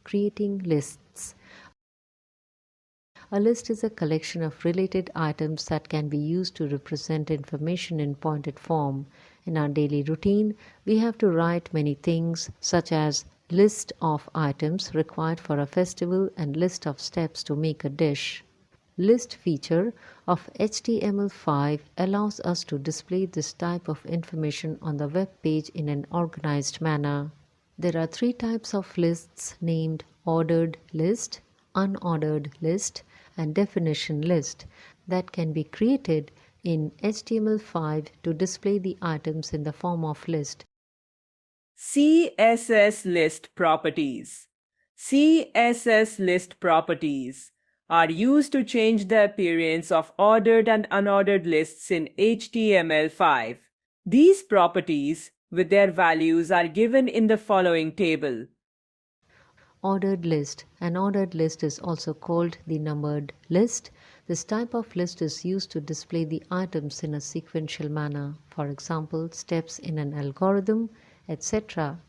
Creating lists. A list is a collection of related items that can be used to represent information in pointed form. In our daily routine, we have to write many things such as list of items required for a festival and list of steps to make a dish. List feature of HTML5 allows us to display this type of information on the web page in an organized manner. There are three types of lists named ordered list, unordered list, and definition list that can be created in HTML5 to display the items in the form of list. CSS list properties. CSS list properties are used to change the appearance of ordered and unordered lists in HTML5. These properties with their values are given in the following table. Ordered list. An ordered list is also called the numbered list. This type of list is used to display the items in a sequential manner, for example, steps in an algorithm, etc.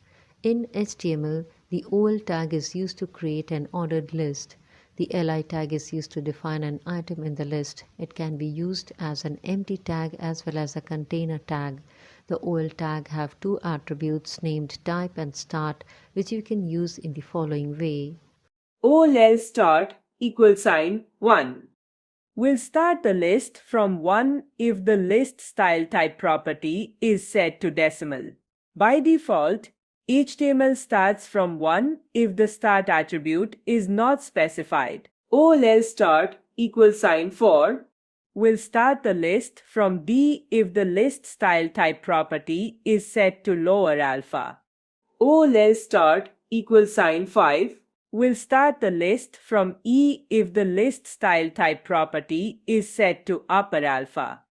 In HTML, the OL tag is used to create an ordered list. The li tag is used to define an item in the list. It can be used as an empty tag as well as a container tag. The OL tag have two attributes named type and start, which you can use in the following way. OL start =1. We'll start the list from 1 if the list style type property is set to decimal. By default, HTML starts from 1 if the start attribute is not specified. OL start =4. We'll start the list from D if the list style type property is set to lower alpha. OL start =5. We'll start the list from E if the list style type property is set to upper alpha.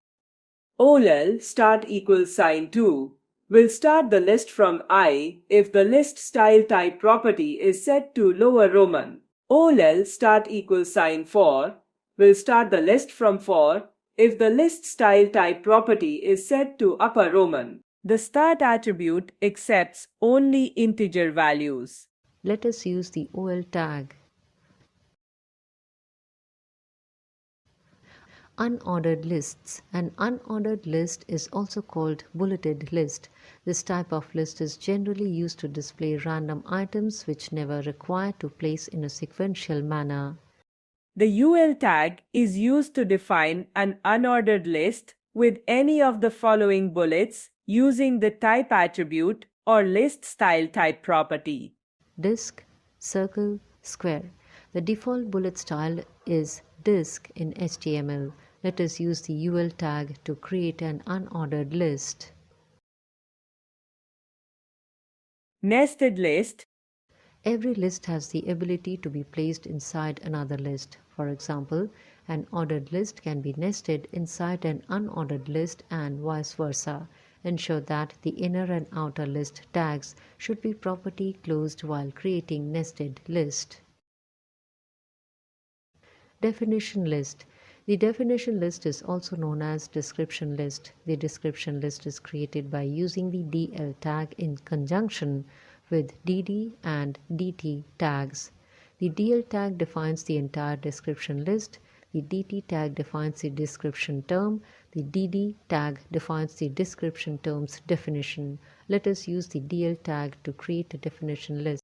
OL start =2. We'll start the list from I if the list style type property is set to lower Roman. OL start =4. We'll start the list from 4 if the list style type property is set to upper Roman. The start attribute accepts only integer values. Let us use the OL tag. Unordered lists. An unordered list is also called bulleted list. This type of list is generally used to display random items which never require to place in a sequential manner. The UL tag is used to define an unordered list with any of the following bullets using the type attribute or list style type property. Disk, circle, square. The default bullet style is disk in HTML. Let us use the UL tag to create an unordered list. Nested list. Every list has the ability to be placed inside another list. For example, an ordered list can be nested inside an unordered list and vice versa. Ensure that the inner and outer list tags should be properly closed while creating nested list. Definition list. The definition list is also known as description list. The description list is created by using the DL tag in conjunction with DD and DT tags. The DL tag defines the entire description list. The DT tag defines the description term. The DD tag defines the description term's definition. Let us use the DL tag to create a definition list.